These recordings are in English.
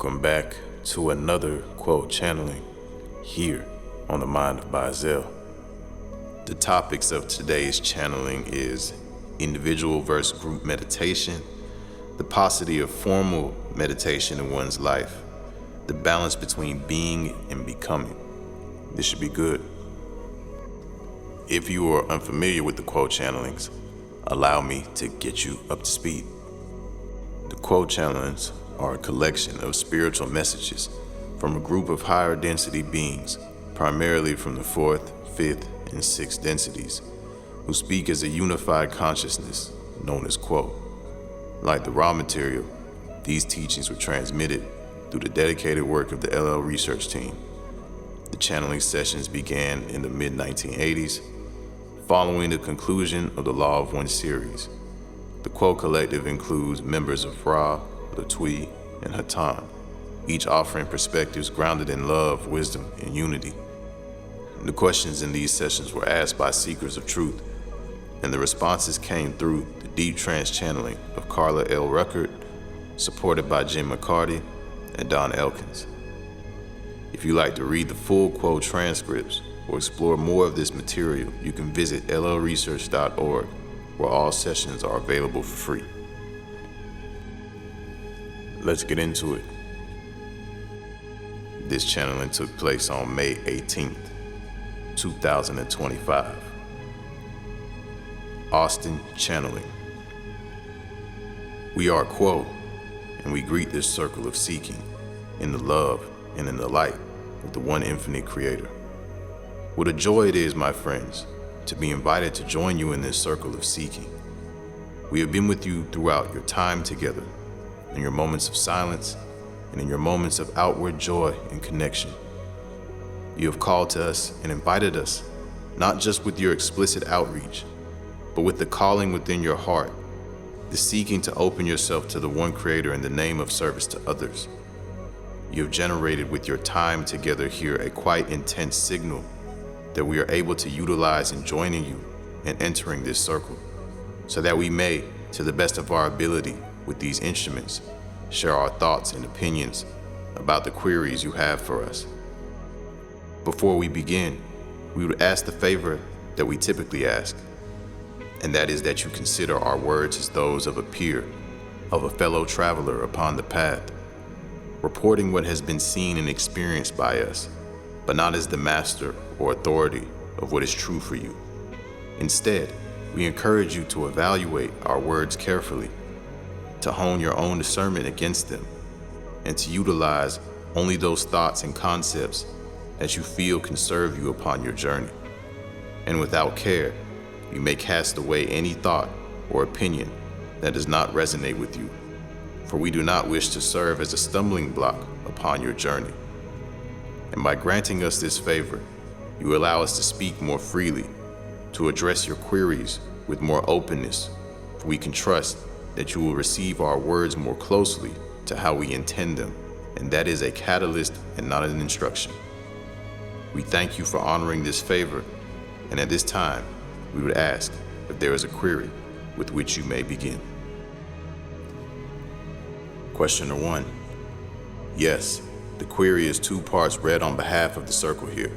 Welcome back to another quote channeling here on the Mind of Bazel. The topics of today's channeling is individual versus group meditation, the paucity of formal meditation in one's life, the balance between being and becoming. This should be good. If you are unfamiliar with the quote channelings, allow me to get you up to speed. The quote channelings are a collection of spiritual messages from a group of higher density beings, primarily from the 4th, 5th, and 6th densities, who speak as a unified consciousness known as quote. Like the raw material, these teachings were transmitted through the dedicated work of the LL research team. The channeling sessions began in the mid-1980s, following the conclusion of the Law of One series. The quote collective includes members of Ra, Latwi, and Hatan, each offering perspectives grounded in love, wisdom, and unity. The questions in these sessions were asked by seekers of truth, and the responses came through the deep trance channeling of Carla L. Ruckert, supported by Jim McCarty and Don Elkins. If you like to read the full quote transcripts or explore more of this material, you can visit llresearch.org, where all sessions are available for free. Let's get into it. This channeling took place on May 18th, 2025. Austin channeling. We are quote, and we greet this circle of seeking in the love and in the light of the one infinite creator. What a joy it is, my friends, to be invited to join you in this circle of seeking. We have been with you throughout your time together, in your moments of silence, and in your moments of outward joy and connection. You have called to us and invited us, not just with your explicit outreach, but with the calling within your heart, the seeking to open yourself to the one creator in the name of service to others. You have generated with your time together here a quite intense signal that we are able to utilize in joining you and entering this circle, so that we may, to the best of our ability with these instruments, share our thoughts and opinions about the queries you have for us. Before we begin, we would ask the favor that we typically ask, and that is that you consider our words as those of a peer, of a fellow traveler upon the path, reporting what has been seen and experienced by us, but not as the master or authority of what is true for you. Instead, we encourage you to evaluate our words carefully, to hone your own discernment against them, and to utilize only those thoughts and concepts that you feel can serve you upon your journey. And without care, you may cast away any thought or opinion that does not resonate with you, for we do not wish to serve as a stumbling block upon your journey. And by granting us this favor, you allow us to speak more freely, to address your queries with more openness, for we can trust that you will receive our words more closely to how we intend them, and that is a catalyst and not an instruction. We thank you for honoring this favor, and at this time, we would ask if there is a query with which you may begin. Questioner 1. Yes, the query is 2 parts read on behalf of the circle here.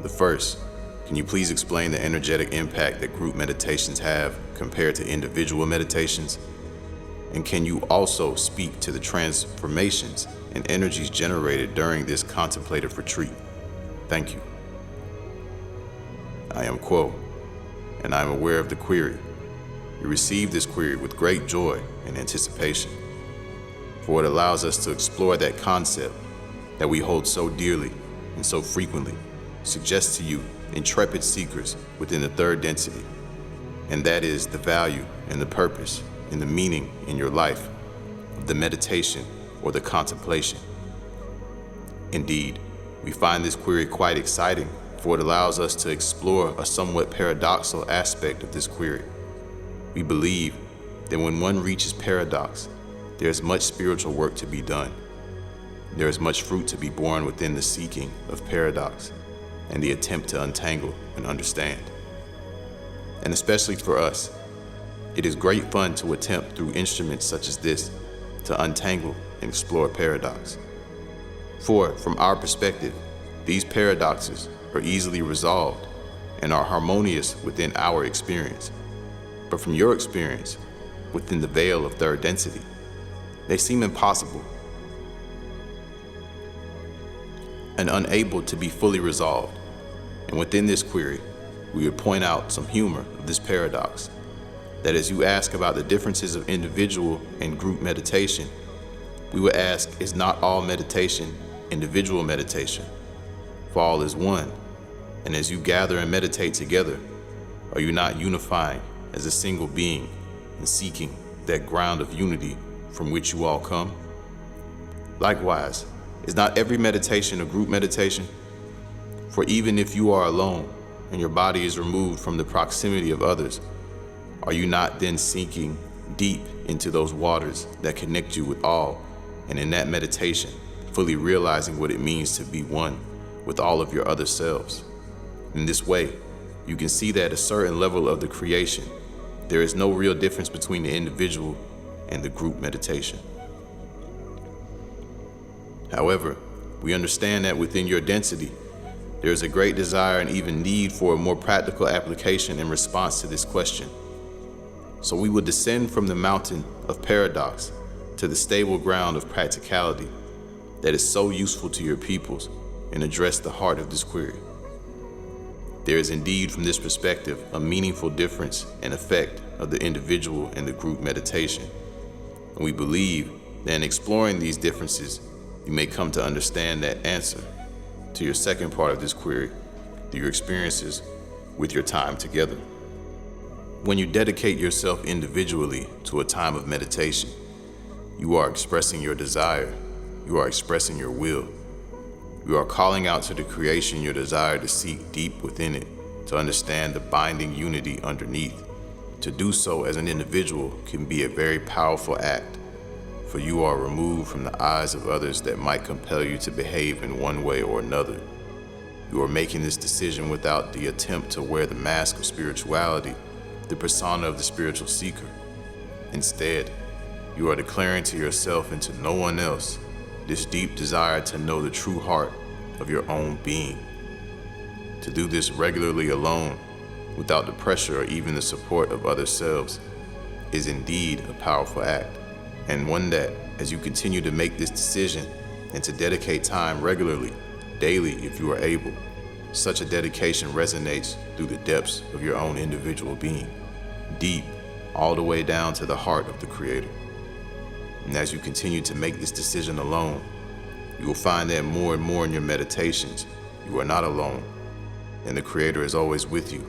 The first, can you please explain the energetic impact that group meditations have compared to individual meditations? And can you also speak to the transformations and energies generated during this contemplative retreat? Thank you. I am quote, and I am aware of the query. You receive this query with great joy and anticipation, for it allows us to explore that concept that we hold so dearly and so frequently suggests to you intrepid seekers within the 3rd density, and that is the value and the purpose and the meaning in your life of the meditation or the contemplation. Indeed, we find this query quite exciting, for it allows us to explore a somewhat paradoxical aspect of this query. We believe that when one reaches paradox, there is much spiritual work to be done. There is much fruit to be born within the seeking of paradox and the attempt to untangle and understand. And especially for us, it is great fun to attempt through instruments such as this to untangle and explore paradox. For, from our perspective, these paradoxes are easily resolved and are harmonious within our experience. But from your experience, within the veil of third density, they seem impossible and unable to be fully resolved. And within this query, we would point out some humor of this paradox, that as you ask about the differences of individual and group meditation, we would ask, is not all meditation individual meditation? For all is one, and as you gather and meditate together, are you not unifying as a single being and seeking that ground of unity from which you all come? Likewise, is not every meditation a group meditation? For even if you are alone and your body is removed from the proximity of others, are you not then sinking deep into those waters that connect you with all, and in that meditation, fully realizing what it means to be one with all of your other selves? In this way, you can see that at a certain level of the creation, there is no real difference between the individual and the group meditation. However, we understand that within your density, there is a great desire and even need for a more practical application in response to this question. So we will descend from the mountain of paradox to the stable ground of practicality that is so useful to your peoples and address the heart of this query. There is indeed, from this perspective, a meaningful difference and effect of the individual and the group meditation. And we believe that in exploring these differences, you may come to understand that answer to your second part of this query through your experiences with your time together. When you dedicate yourself individually to a time of meditation, you are expressing your desire, you are expressing your will. You are calling out to the creation your desire to seek deep within it, to understand the binding unity underneath. To do so as an individual can be a very powerful act, for you are removed from the eyes of others that might compel you to behave in one way or another. You are making this decision without the attempt to wear the mask of spirituality, the persona of the spiritual seeker. Instead, you are declaring to yourself and to no one else this deep desire to know the true heart of your own being. To do this regularly alone, without the pressure or even the support of other selves, is indeed a powerful act, and one that, as you continue to make this decision and to dedicate time regularly, daily if you are able, such a dedication resonates through the depths of your own individual being, deep, all the way down to the heart of the Creator. And as you continue to make this decision alone, you will find that more and more in your meditations, you are not alone, and the Creator is always with you.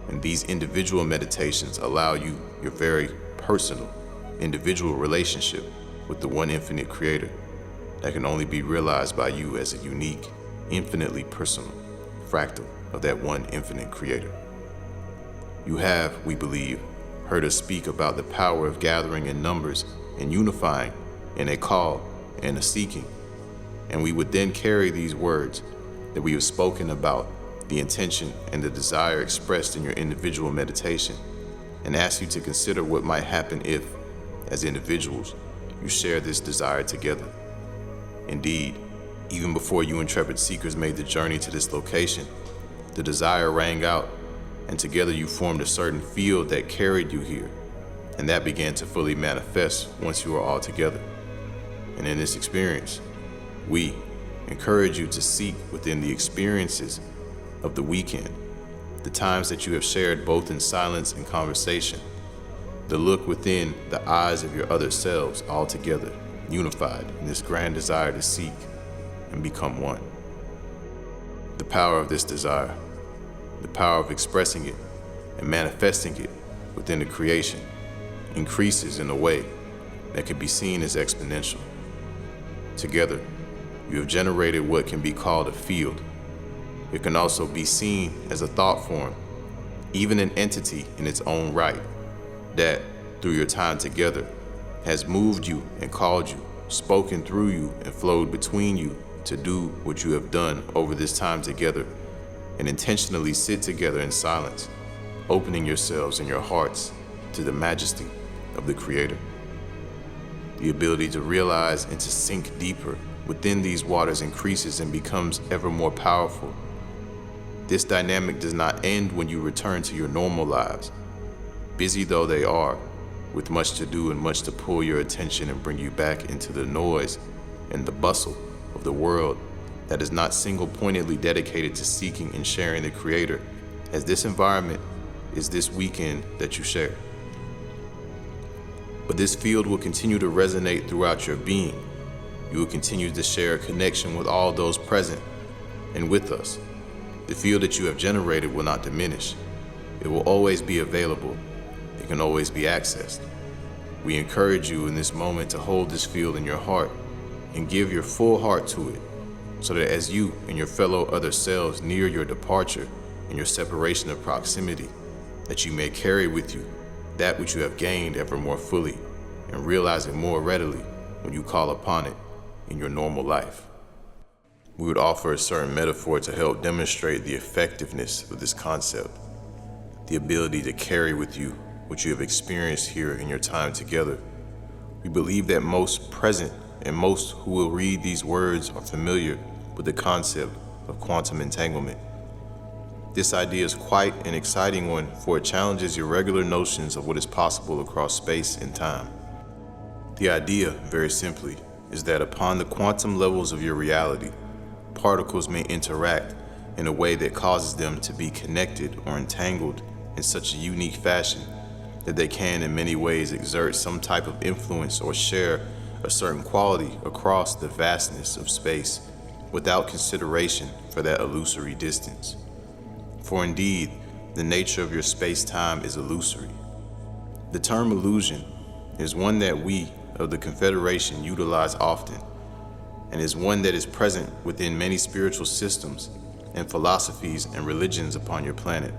And these individual meditations allow you your very personal, individual relationship with the one infinite Creator that can only be realized by you as a unique, infinitely personal fractal of that one infinite Creator. You have, we believe, heard us speak about the power of gathering in numbers and unifying in a call and a seeking. And we would then carry these words that we have spoken about, the intention and the desire expressed in your individual meditation, and ask you to consider what might happen if, as individuals, you share this desire together. Indeed, even before you intrepid seekers made the journey to this location, the desire rang out, and together you formed a certain field that carried you here, and that began to fully manifest once you were all together. And in this experience, we encourage you to seek within the experiences of the weekend, the times that you have shared both in silence and conversation, the look within the eyes of your other selves all together, unified in this grand desire to seek and become one. The power of this desire, the power of expressing it and manifesting it within the creation, increases in a way that can be seen as exponential. Together, you have generated what can be called a field. It can also be seen as a thought form, even an entity in its own right, that, through your time together, has moved you and called you, spoken through you and flowed between you to do what you have done over this time together, and intentionally sit together in silence, opening yourselves and your hearts to the majesty of the Creator. The ability to realize and to sink deeper within these waters increases and becomes ever more powerful. This dynamic does not end when you return to your normal lives, busy though they are, with much to do and much to pull your attention and bring you back into the noise and the bustle of the world that is not single-pointedly dedicated to seeking and sharing the Creator, as this environment is this weekend that you share. But this field will continue to resonate throughout your being. You will continue to share a connection with all those present and with us. The field that you have generated will not diminish. It will always be available. It can always be accessed. We encourage you in this moment to hold this field in your heart and give your full heart to it, so that as you and your fellow other selves near your departure and your separation of proximity, that you may carry with you that which you have gained ever more fully and realize it more readily when you call upon it in your normal life. We would offer a certain metaphor to help demonstrate the effectiveness of this concept, the ability to carry with you what you have experienced here in your time together. We believe that most present and most who will read these words are familiar with the concept of quantum entanglement. This idea is quite an exciting one, for it challenges your regular notions of what is possible across space and time. The idea, very simply, is that upon the quantum levels of your reality, particles may interact in a way that causes them to be connected or entangled in such a unique fashion that they can in many ways exert some type of influence or share a certain quality across the vastness of space without consideration for that illusory distance. For indeed, the nature of your space-time is illusory. The term illusion is one that we of the Confederation utilize often, and is one that is present within many spiritual systems and philosophies and religions upon your planet.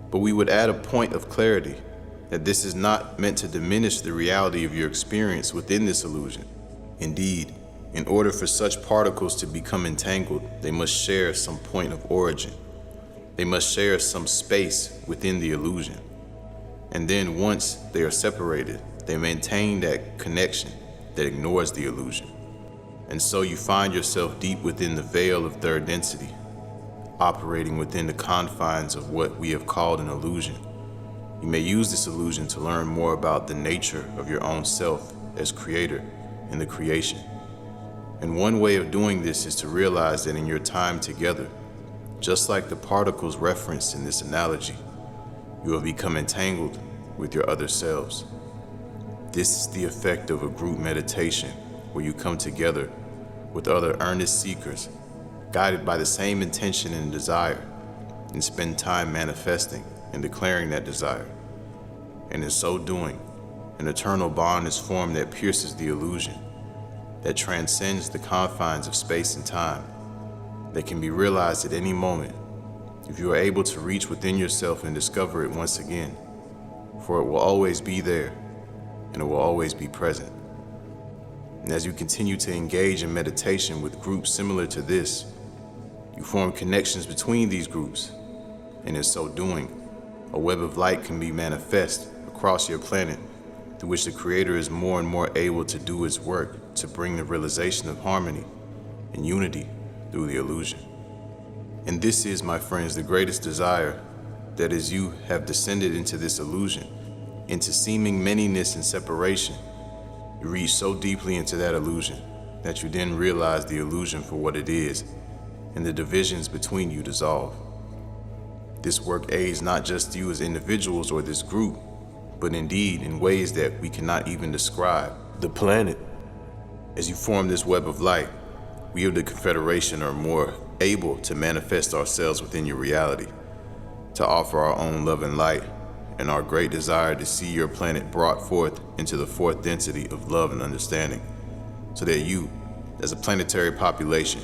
But we would add a point of clarity that this is not meant to diminish the reality of your experience within this illusion. Indeed, in order for such particles to become entangled, they must share some point of origin. They must share some space within the illusion. And then once they are separated, they maintain that connection that ignores the illusion. And so you find yourself deep within the veil of third density, operating within the confines of what we have called an illusion. You may use this illusion to learn more about the nature of your own self as creator in the creation. And one way of doing this is to realize that in your time together, just like the particles referenced in this analogy, you have become entangled with your other selves. This is the effect of a group meditation where you come together with other earnest seekers, guided by the same intention and desire, and spend time manifesting and declaring that desire. And in so doing, an eternal bond is formed that pierces the illusion, that transcends the confines of space and time, that can be realized at any moment if you are able to reach within yourself and discover it once again, for it will always be there and it will always be present. And as you continue to engage in meditation with groups similar to this, you form connections between these groups, and in so doing, a web of light can be manifest across your planet, through which the Creator is more and more able to do its work to bring the realization of harmony and unity through the illusion. And this is, my friends, the greatest desire, that as you have descended into this illusion, into seeming manyness and separation, you reach so deeply into that illusion that you then realize the illusion for what it is, and the divisions between you dissolve. This work aids not just you as individuals or this group, but indeed in ways that we cannot even describe. The planet. As you form this web of light, we of the Confederation are more able to manifest ourselves within your reality, to offer our own love and light, and our great desire to see your planet brought forth into the fourth density of love and understanding, so that you, as a planetary population,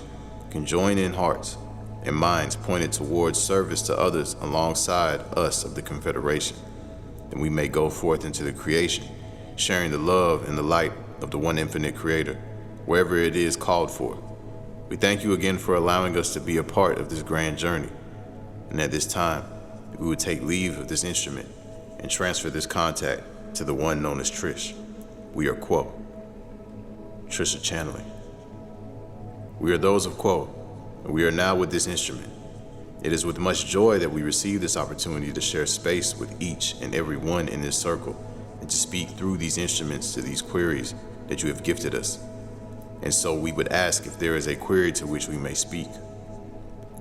can join in hearts and minds pointed towards service to others alongside us of the Confederation, and we may go forth into the creation, sharing the love and the light of the one infinite Creator, wherever it is called for. We thank you again for allowing us to be a part of this grand journey, and at this time, we would take leave of this instrument and transfer this contact to the one known as Trish. We are Quo. Trisha channeling. We are those of Quo, and we are now with this instrument. It is with much joy that we receive this opportunity to share space with each and every one in this circle and to speak through these instruments to these queries that you have gifted us. And so we would ask if there is a query to which we may speak.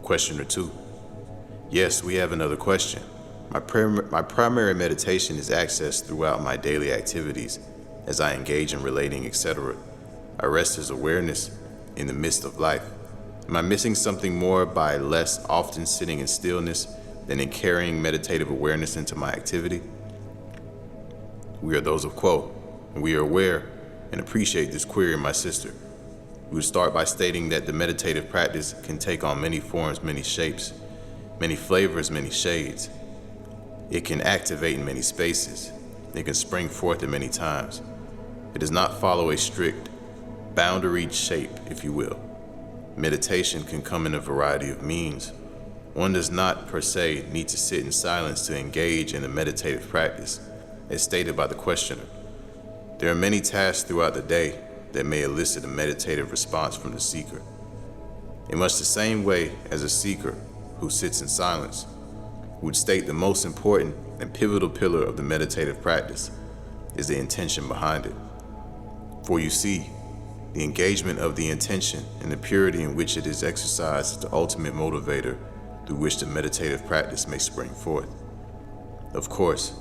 Questioner 2. Yes, we have another question. My primary meditation is accessed throughout my daily activities as I engage in relating, etc. I rest as awareness in the midst of life. Am I missing something more by less often sitting in stillness than in carrying meditative awareness into my activity? We are those of Quo, and we are aware and appreciate this query, my sister. We would start by stating that the meditative practice can take on many forms, many shapes, many flavors, many shades. It can activate in many spaces. It can spring forth at many times. It does not follow a strict, boundaried shape, if you will. Meditation can come in a variety of means. One does not, per se, need to sit in silence to engage in a meditative practice, as stated by the questioner. There are many tasks throughout the day that may elicit a meditative response from the seeker. In much the same way as a seeker who sits in silence would state the most important and pivotal pillar of the meditative practice is the intention behind it. For you see, the engagement of the intention and the purity in which it is exercised is the ultimate motivator through which the meditative practice may spring forth. Of course,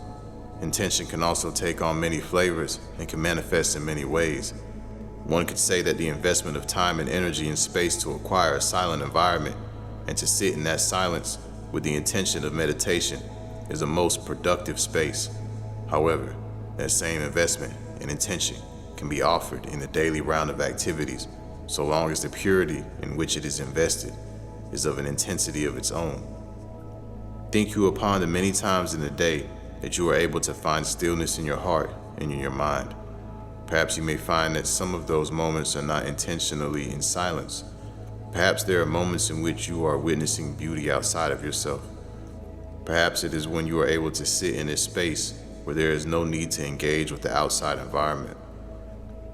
intention can also take on many flavors and can manifest in many ways. One could say that the investment of time and energy and space to acquire a silent environment and to sit in that silence with the intention of meditation is the most productive space. However, that same investment and intention can be offered in the daily round of activities so long as the purity in which it is invested is of an intensity of its own. Think you upon the many times in the day that you are able to find stillness in your heart and in your mind. Perhaps you may find that some of those moments are not intentionally in silence. Perhaps there are moments in which you are witnessing beauty outside of yourself. Perhaps it is when you are able to sit in a space where there is no need to engage with the outside environment.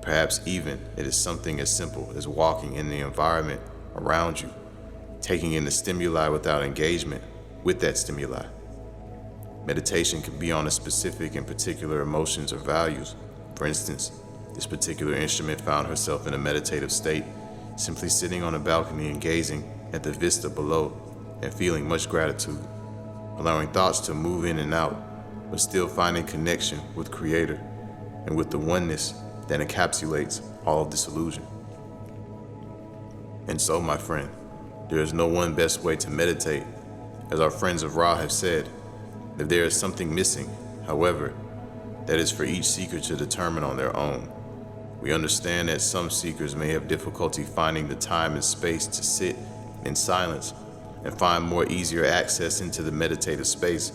Perhaps even it is something as simple as walking in the environment around you, taking in the stimuli without engagement with that stimuli. Meditation can be on a specific and particular emotions or values. For instance, this particular instrument found herself in a meditative state, simply sitting on a balcony and gazing at the vista below and feeling much gratitude, allowing thoughts to move in and out, but still finding connection with Creator and with the oneness that encapsulates all of this illusion. And so, my friend, there is no one best way to meditate. As our friends of Ra have said, if there is something missing, however, that is for each seeker to determine on their own. We understand that some seekers may have difficulty finding the time and space to sit in silence and find more easier access into the meditative space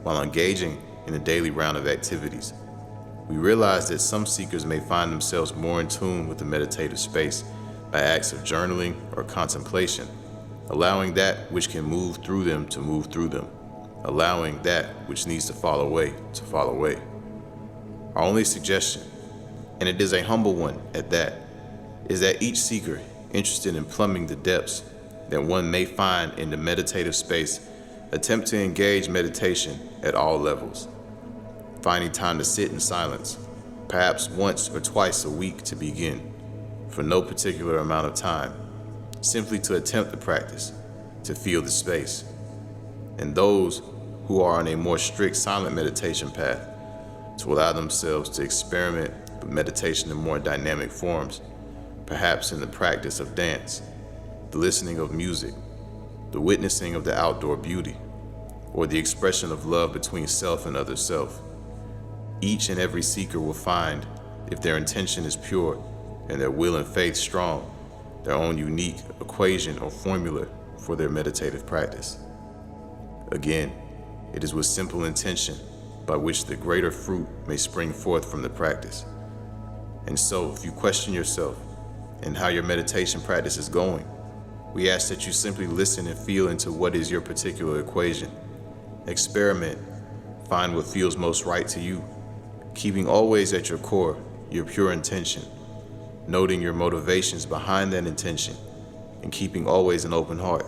while engaging in a daily round of activities. We realize that some seekers may find themselves more in tune with the meditative space by acts of journaling or contemplation, allowing that which can move through them to move through them, allowing that which needs to fall away to fall away. Our only suggestion, and it is a humble one at that, is that each seeker interested in plumbing the depths that one may find in the meditative space attempt to engage meditation at all levels, finding time to sit in silence, perhaps once or twice a week to begin, for no particular amount of time, simply to attempt the practice, to feel the space. And those who are on a more strict silent meditation path, to allow themselves to experiment with meditation in more dynamic forms, perhaps in the practice of dance, the listening of music, the witnessing of the outdoor beauty, or the expression of love between self and other self. Each and every seeker will find, if their intention is pure and their will and faith strong, their own unique equation or formula for their meditative practice. Again, it is with simple intention by which the greater fruit may spring forth from the practice. And so, if you question yourself and how your meditation practice is going, we ask that you simply listen and feel into what is your particular equation. Experiment, find what feels most right to you, keeping always at your core your pure intention. noting your motivations behind that intention, and keeping always an open heart.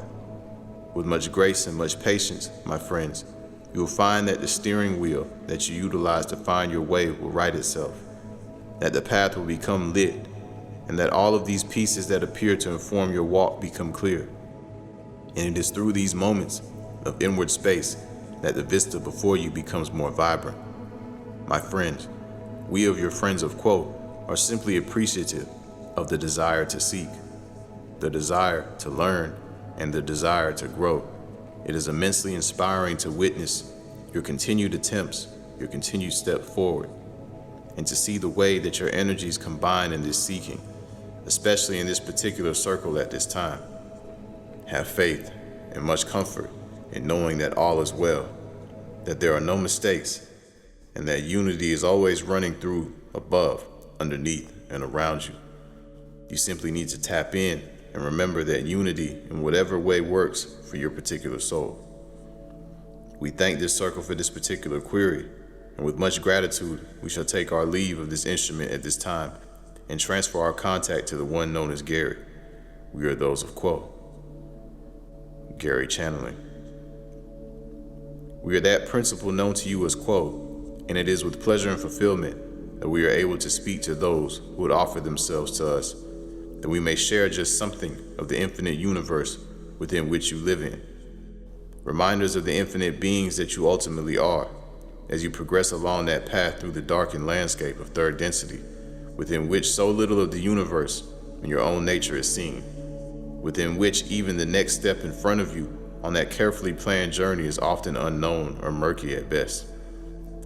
With much grace and much patience, my friends, you will find that the steering wheel that you utilize to find your way will right itself, that the path will become lit, and that all of these pieces that appear to inform your walk become clear. And it is through these moments of inward space that the vista before you becomes more vibrant. My friends, we of your friends of quote are simply appreciative of the desire to seek, the desire to learn, and the desire to grow. It is immensely inspiring to witness your continued attempts, your continued step forward, and to see the way that your energies combine in this seeking, especially in this particular circle at this time. Have faith and much comfort in knowing that all is well, that there are no mistakes, and that unity is always running through, above, underneath, and around you. You simply need to tap in and remember that unity in whatever way works for your particular soul. We thank this circle for this particular query, and with much gratitude, we shall take our leave of this instrument at this time and transfer our contact to the one known as Gary. We are those of Quo. Gary channeling. We are that principle known to you as Quo, and it is with pleasure and fulfillment that we are able to speak to those who would offer themselves to us, that we may share just something of the infinite universe within which you live in. Reminders of the infinite beings that you ultimately are, as you progress along that path through the darkened landscape of third density, within which so little of the universe and your own nature is seen, within which even the next step in front of you on that carefully planned journey is often unknown or murky at best.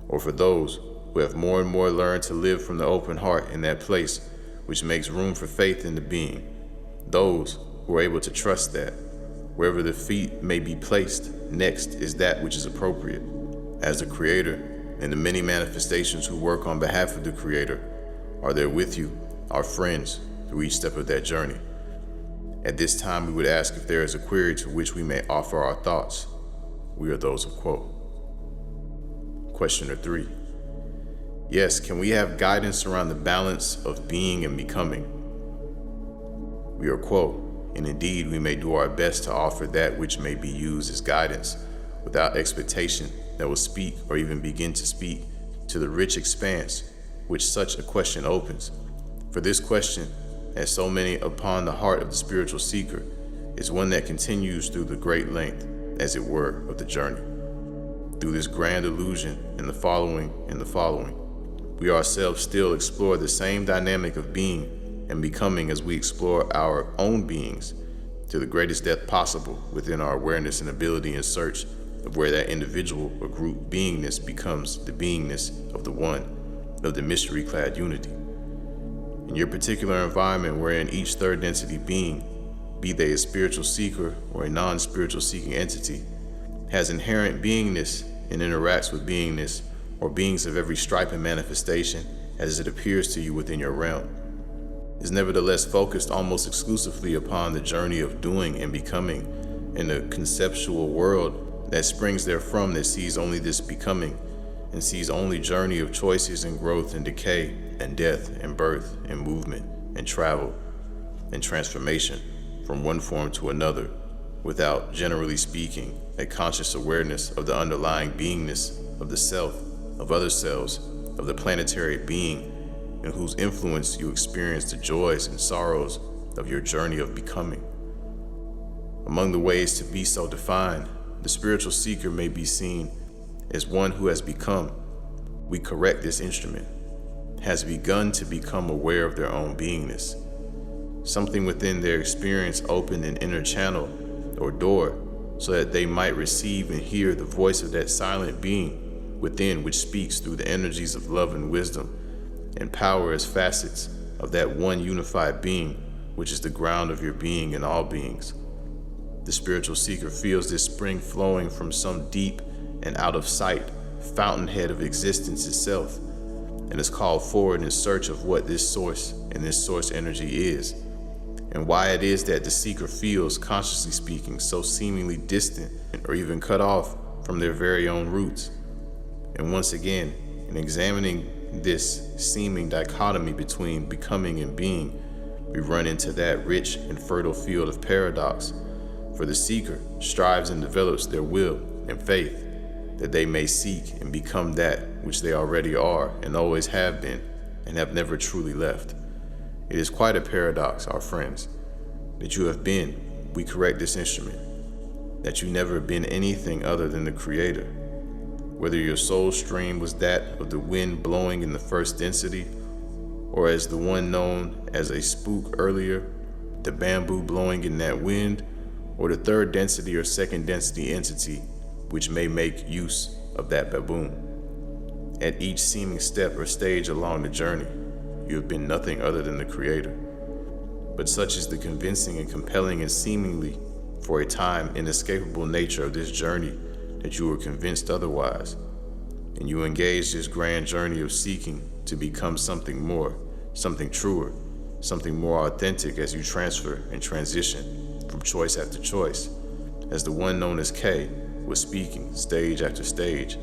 Or for those who have more and more learned to live from the open heart in that place which makes room for faith in the being, those who are able to trust that wherever the feet may be placed, next is that which is appropriate. As the Creator and the many manifestations who work on behalf of the Creator are there with you, our friends, through each step of that journey. At this time, we would ask if there is a query to which we may offer our thoughts. We are those of Quo. Questioner 3. Yes, can we have guidance around the balance of being and becoming? We are Quo, and indeed we may do our best to offer that which may be used as guidance without expectation that will speak or even begin to speak to the rich expanse which such a question opens. For this question, as so many upon the heart of the spiritual seeker, is one that continues through the great length, as it were, of the journey. Through this grand illusion in the following, we ourselves still explore the same dynamic of being and becoming as we explore our own beings to the greatest depth possible within our awareness and ability in search of where that individual or group beingness becomes the beingness of the one, of the mystery-clad unity. In your particular environment wherein each third density being, be they a spiritual seeker or a non-spiritual seeking entity, has inherent beingness and interacts with beingness or beings of every stripe and manifestation as it appears to you within your realm, is nevertheless focused almost exclusively upon the journey of doing and becoming in a conceptual world that springs therefrom, that sees only this becoming and sees only journey of choices and growth and decay and death and birth and movement and travel and transformation from one form to another, without, generally speaking, a conscious awareness of the underlying beingness of the self, of other selves, of the planetary being, in whose influence you experience the joys and sorrows of your journey of becoming. Among the ways to be so defined, the spiritual seeker may be seen as one who has become, we correct this instrument, has begun to become aware of their own beingness. Something within their experience opened an inner channel or door so that they might receive and hear the voice of that silent being within, which speaks through the energies of love and wisdom and power as facets of that one unified being, which is the ground of your being and all beings. The spiritual seeker feels this spring flowing from some deep and out of sight fountainhead of existence itself, and is called forward in search of what this source and this source energy is, and why it is that the seeker feels, consciously speaking, so seemingly distant or even cut off from their very own roots. And once again, in examining this seeming dichotomy between becoming and being, we run into that rich and fertile field of paradox, for the seeker strives and develops their will and faith that they may seek and become that which they already are and always have been and have never truly left. It is quite a paradox, our friends, that you have been, we correct this instrument, that you never been anything other than the Creator. Whether your soul stream was that of the wind blowing in the first density, or as the one known as a spook earlier, the bamboo blowing in that wind, or the third density or second density entity which may make use of that baboon. At each seeming step or stage along the journey, you have been nothing other than the Creator. But such is the convincing and compelling and seemingly, for a time, inescapable nature of this journey that you were convinced otherwise, and you engaged this grand journey of seeking to become something more, something truer, something more authentic as you transfer and transition from choice after choice, as the one known as K was speaking stage after stage,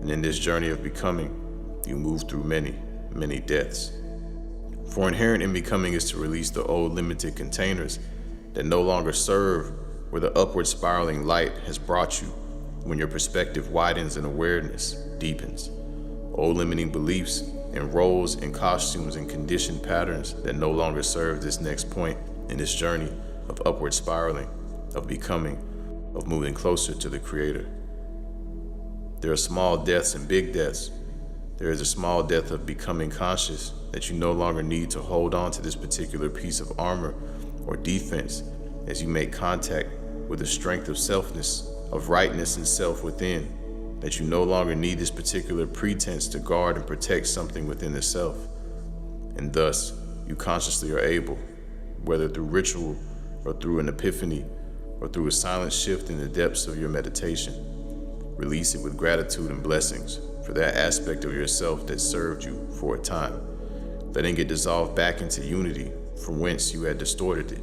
and in this journey of becoming, you move through many, many deaths. For inherent in becoming is to release the old limited containers that no longer serve where the upward spiraling light has brought you when your perspective widens and awareness deepens. Old limiting beliefs and roles and costumes and conditioned patterns that no longer serve this next point in this journey of upward spiraling, of becoming, of moving closer to the Creator. There are small deaths and big deaths. There is a small death of becoming conscious that you no longer need to hold on to this particular piece of armor or defense as you make contact with the strength of selfness, of rightness and self within, that you no longer need this particular pretense to guard and protect something within the self. And thus, you consciously are able, whether through ritual or through an epiphany or through a silent shift in the depths of your meditation, release it with gratitude and blessings for that aspect of yourself that served you for a time, letting it dissolve back into unity from whence you had distorted it.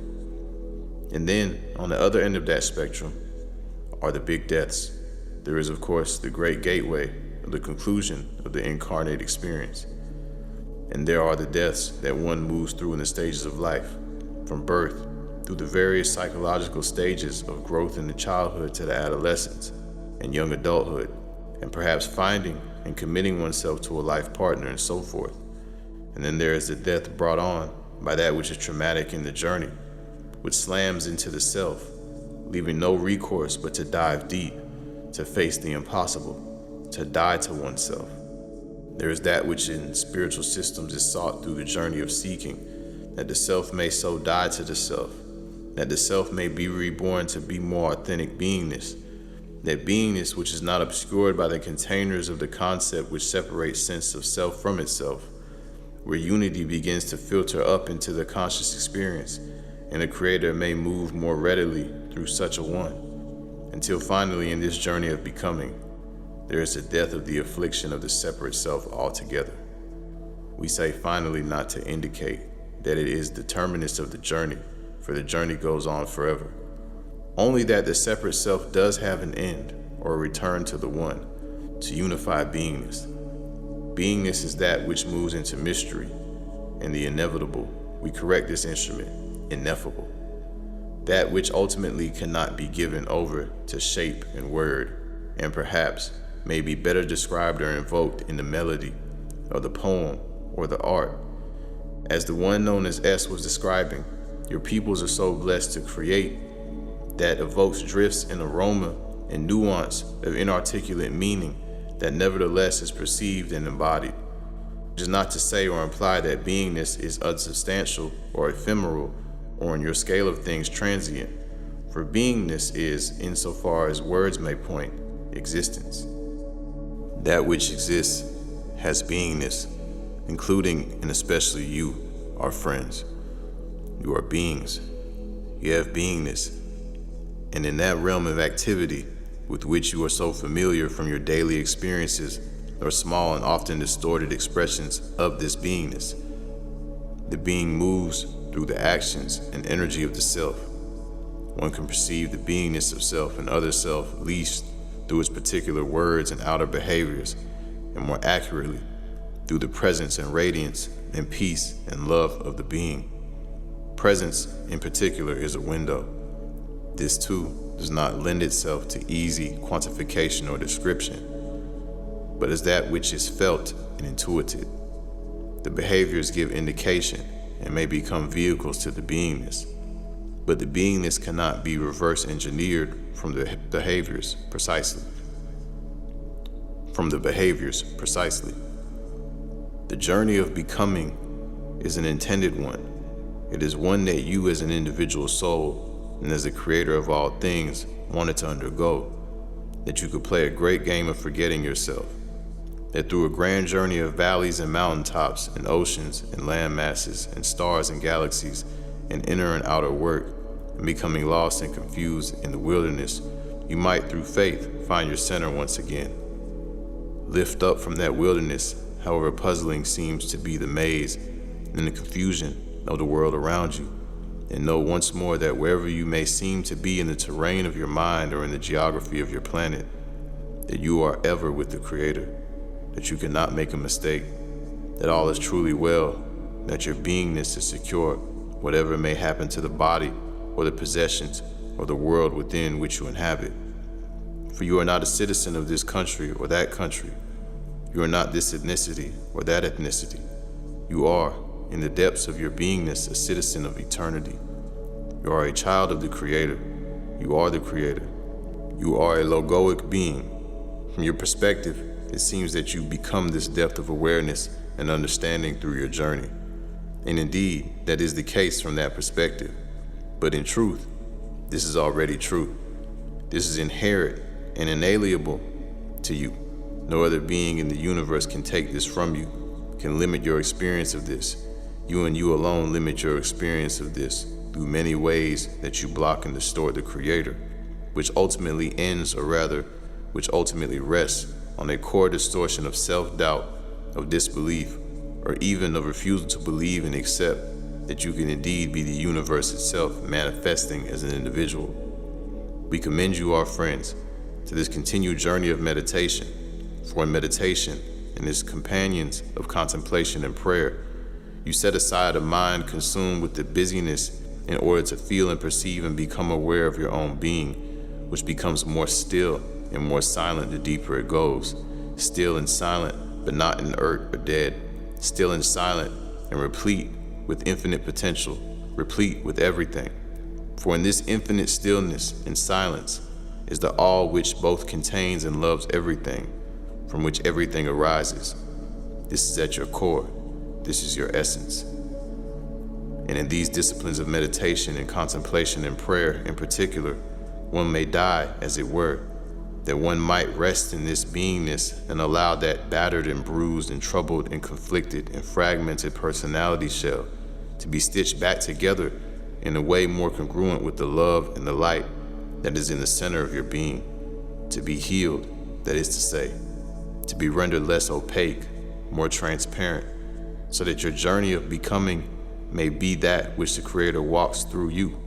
And then, on the other end of that spectrum, are the big deaths. There is, of course, the great gateway of the conclusion of the incarnate experience. And there are the deaths that one moves through in the stages of life, from birth through the various psychological stages of growth in the childhood to the adolescence and young adulthood, and perhaps finding and committing oneself to a life partner and so forth. And then there is the death brought on by that which is traumatic in the journey, which slams into the self, leaving no recourse but to dive deep, to face the impossible, to die to oneself. There is that which in spiritual systems is sought through the journey of seeking, that the self may so die to the self, that the self may be reborn to be more authentic beingness, that beingness which is not obscured by the containers of the concept which separates sense of self from itself, where unity begins to filter up into the conscious experience, and the Creator may move more readily through such a one, until finally in this journey of becoming, there is the death of the affliction of the separate self altogether. We say finally not to indicate that it is the terminus of the journey, for the journey goes on forever. Only that the separate self does have an end, or a return to the one, to unify beingness. Beingness is that which moves into mystery, and the inevitable, we correct this instrument, ineffable. That which ultimately cannot be given over to shape and word, and perhaps may be better described or invoked in the melody, or the poem, or the art. As the one known as S was describing, your peoples are so blessed to create that evokes drifts and aroma and nuance of inarticulate meaning that nevertheless is perceived and embodied. Which is not to say or imply that beingness is unsubstantial or ephemeral or in your scale of things transient, for beingness is, insofar as words may point, existence. That which exists has beingness, including and especially you, our friends. You are beings. You have beingness. And in that realm of activity with which you are so familiar from your daily experiences are small and often distorted expressions of this beingness. The being moves through the actions and energy of the self. One can perceive the beingness of self and other self least through its particular words and outer behaviors, and more accurately, through the presence and radiance and peace and love of the being. Presence, in particular, is a window. This, too, does not lend itself to easy quantification or description, but is that which is felt and intuited. The behaviors give indication and may become vehicles to the beingness, but the beingness cannot be reverse engineered from the behaviors precisely. The journey of becoming is an intended one. It is one that you as an individual soul and as the creator of all things wanted to undergo, that you could play a great game of forgetting yourself, that through a grand journey of valleys and mountaintops and oceans and land masses and stars and galaxies and inner and outer work, and becoming lost and confused in the wilderness, you might through faith find your center once again. Lift up from that wilderness, however puzzling seems to be the maze and the confusion of the world around you, and know once more that wherever you may seem to be in the terrain of your mind or in the geography of your planet, that you are ever with the Creator, that you cannot make a mistake, that all is truly well, that your beingness is secure, whatever may happen to the body or the possessions or the world within which you inhabit. For you are not a citizen of this country or that country. You are not this ethnicity or that ethnicity. You are, in the depths of your beingness, a citizen of eternity. You are a child of the Creator. You are the Creator. You are a logoic being. From your perspective, it seems that you become this depth of awareness and understanding through your journey. And indeed, that is the case from that perspective. But in truth, this is already true. This is inherent and inalienable to you. No other being in the universe can take this from you, can limit your experience of this. You and you alone limit your experience of this through many ways that you block and distort the Creator, which ultimately ends, or rather, which ultimately rests on a core distortion of self-doubt, of disbelief, or even of refusal to believe and accept that you can indeed be the universe itself manifesting as an individual. We commend you, our friends, to this continued journey of meditation, for in meditation and its companions of contemplation and prayer, you set aside a mind consumed with the busyness in order to feel and perceive and become aware of your own being, which becomes more still and more silent the deeper it goes. Still and silent, but not inert or dead. Still and silent and replete with infinite potential, replete with everything. For in this infinite stillness and silence is the all which both contains and loves everything, from which everything arises. This is at your core. This is your essence. And in these disciplines of meditation and contemplation and prayer in particular, one may die, as it were, that one might rest in this beingness and allow that battered and bruised and troubled and conflicted and fragmented personality shell to be stitched back together in a way more congruent with the love and the light that is in the center of your being, to be healed, that is to say, to be rendered less opaque, more transparent, so that your journey of becoming may be that which the Creator walks through you,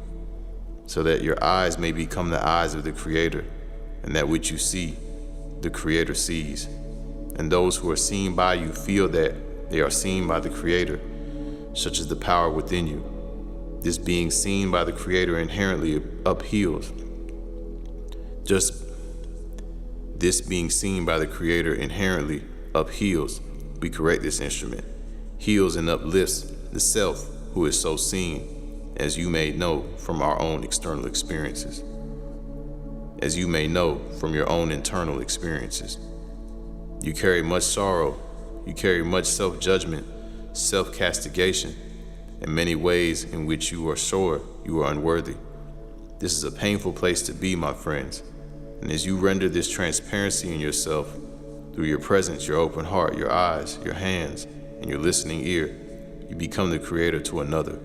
so that your eyes may become the eyes of the Creator, and that which you see, the Creator sees. And those who are seen by you feel that they are seen by the Creator, such as the power within you. This being seen by the Creator inherently upheals. This being seen by the Creator inherently upheals, we correct this instrument, heals and uplifts the self who is so seen, as you may know from our own external experiences. As you may know from your own internal experiences. You carry much sorrow, you carry much self-judgment, self-castigation, and many ways in which you are sure you are unworthy. This is a painful place to be, my friends, and as you render this transparency in yourself, through your presence, your open heart, your eyes, your hands, and your listening ear, you become the Creator to another.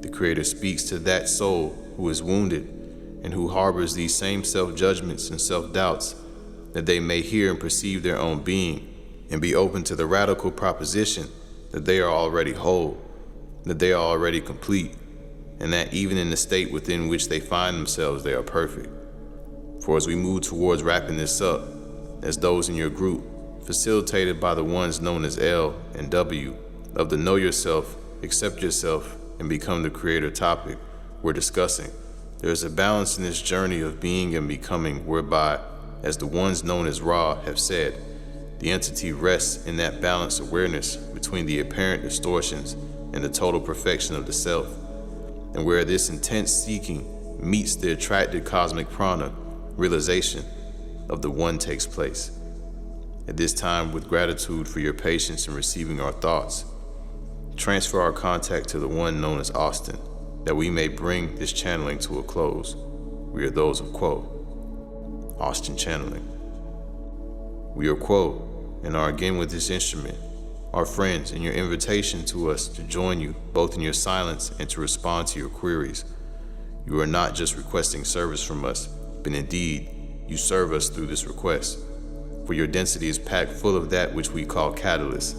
The Creator speaks to that soul who is wounded and who harbors these same self-judgments and self-doubts, that they may hear and perceive their own being and be open to the radical proposition that they are already whole, that they are already complete, and that even in the state within which they find themselves, they are perfect. For as we move towards wrapping this up, as those in your group facilitated by the ones known as L and W of the Know Yourself, Accept Yourself, and Become the Creator topic we're discussing. There is a balance in this journey of being and becoming whereby, as the ones known as Ra have said, the entity rests in that balanced awareness between the apparent distortions and the total perfection of the self, and where this intense seeking meets the attracted cosmic prana, realization of the one takes place. At this time, with gratitude for your patience in receiving our thoughts, transfer our contact to the one known as Austin, that we may bring this channeling to a close. We are those of Quo, Austin channeling. We are Quo, and are again with this instrument, our friends, and your invitation to us to join you both in your silence and to respond to your queries. You are not just requesting service from us, but indeed, you serve us through this request. For your density is packed full of that which we call catalyst.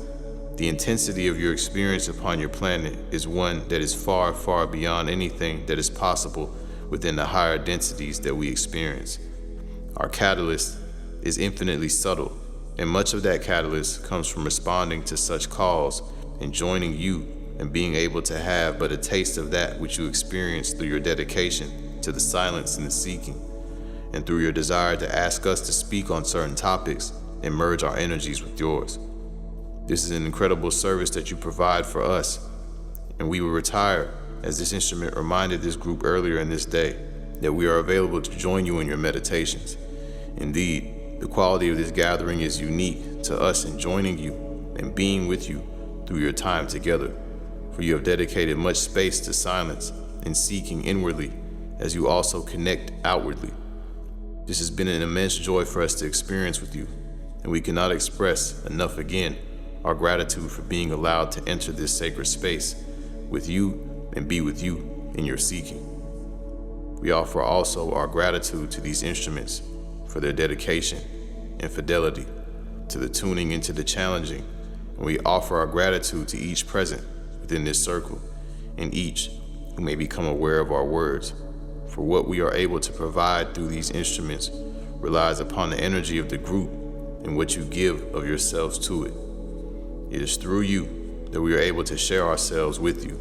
The intensity of your experience upon your planet is one that is far, far beyond anything that is possible within the higher densities that we experience. Our catalyst is infinitely subtle, and much of that catalyst comes from responding to such calls and joining you and being able to have but a taste of that which you experience through your dedication to the silence and the seeking, and through your desire to ask us to speak on certain topics and merge our energies with yours. This is an incredible service that you provide for us, and we will retire as this instrument reminded this group earlier in this day that we are available to join you in your meditations. Indeed, the quality of this gathering is unique to us in joining you and being with you through your time together, for you have dedicated much space to silence and seeking inwardly as you also connect outwardly. This has been an immense joy for us to experience with you, and we cannot express enough again our gratitude for being allowed to enter this sacred space with you and be with you in your seeking. We offer also our gratitude to these instruments for their dedication and fidelity to the tuning into the challenging, and we offer our gratitude to each present within this circle and each who may become aware of our words, for what we are able to provide through these instruments relies upon the energy of the group and what you give of yourselves to it. It is through you that we are able to share ourselves with you.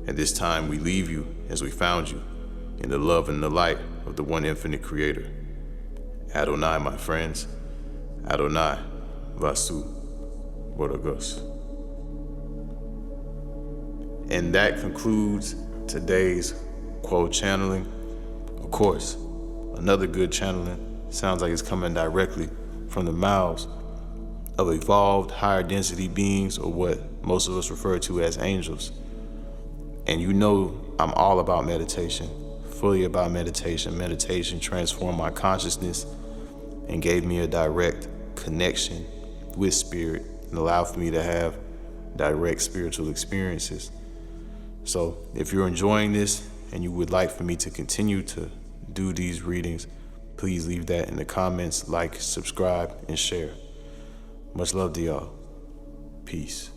At this time, we leave you as we found you, in the love and the light of the one infinite creator. Adonai, my friends. Adonai, Vasu, Borogos. And that concludes today's Quo channeling. Of course, another good channeling sounds like it's coming directly from the mouths of evolved higher density beings, or what most of us refer to as angels. And you know I'm all about meditation, fully about meditation. Meditation transformed my consciousness and gave me a direct connection with spirit and allowed for me to have direct spiritual experiences. So if you're enjoying this and you would like for me to continue to do these readings, please leave that in the comments, like, subscribe, and share. Much love to y'all. Peace.